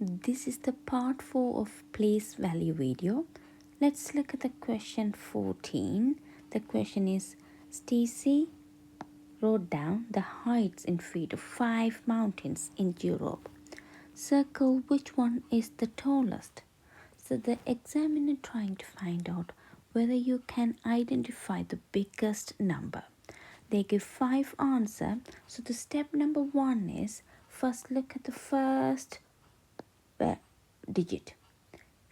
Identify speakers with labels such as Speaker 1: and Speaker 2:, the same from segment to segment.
Speaker 1: This is the part 4 of place value video. Let's look at the question 14. The question is, Stacy wrote down the heights in feet of 5 mountains in Europe. Circle which one is the tallest. So the examiner trying to find out whether you can identify the biggest number. They give 5 answers. So the step number 1 is first look at the first digit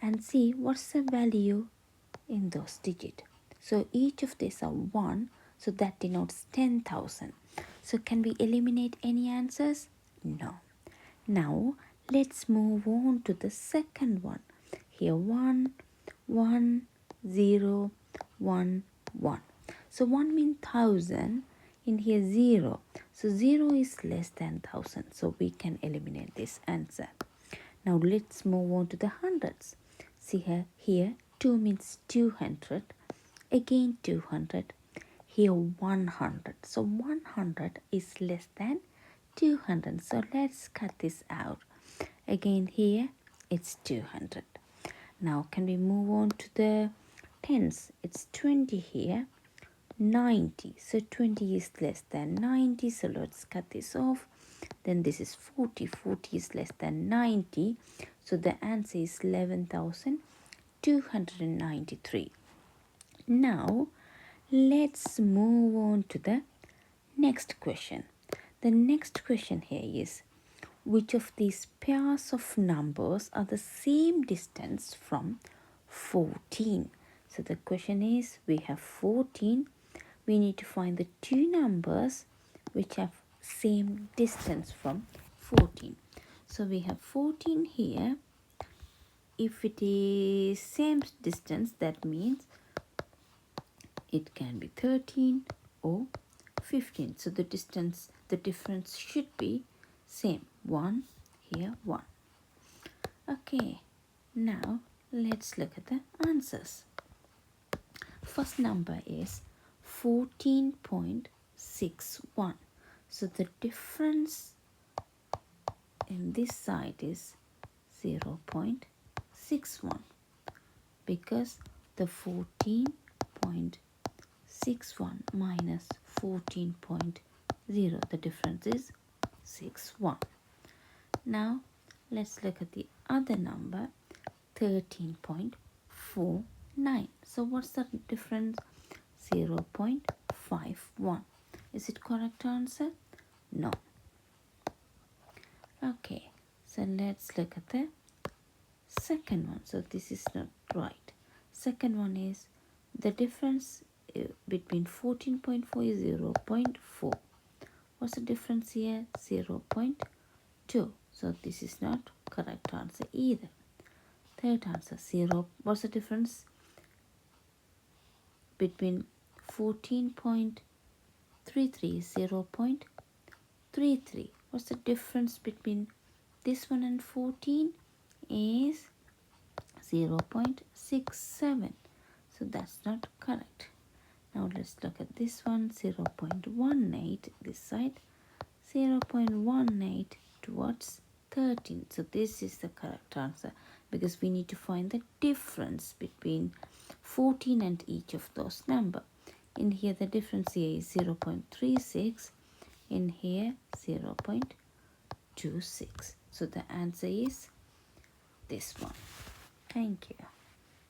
Speaker 1: and see what's the value in those digits. So each of these are 1, so that denotes 10,000. So can we eliminate any answers? No. Now let's move on to the second one. Here 1, 1, 0, 1, 1. So 1 means 1000. In here 0. So 0 is less than 1000. So we can eliminate this answer. Now let's move on to the hundreds. See here 2 means 200. Again 200. Here 100. So 100 is less than 200. So let's cut this out. Again here it's 200. Now can we move on to the tens? It's 20 here. 90. So 20 is less than 90. So let's cut this off. Then this is 40. 40 is less than 90. So the answer is 11,293. Now let's move on to the next question. The next question here is, which of these pairs of numbers are the same distance from 14? So the question is, we have 14. We need to find the two numbers which have same distance from 14. So we have 14 here. If it is same distance, that means it can be 13 or 15. So the difference should be same. 1 here, 1. Okay, now let's look at the answers. First number is 14.61. So the difference in this side is 0.61 because the 14.61 minus 14.0, the difference is 61. Now let's look at the other number, 13.49. So what's the difference? 0.51. Is it correct answer? No. Okay, so let's look at the second one. So this is not right. Second one is the difference between 14.4 is 0.4. What's the difference here? 0.2. So this is not correct answer either. Third answer, 0. What's the difference between 14.33 is 0.33. What's the difference between this one and 14 is 0.67. So that's not correct. Now let's look at this one, 0.18 this side, 0.18 towards 13. So this is the correct answer because we need to find the difference between 14 and each of those number. In here the difference here is 0.36. In here 0.26. So the answer is this one. Thank you.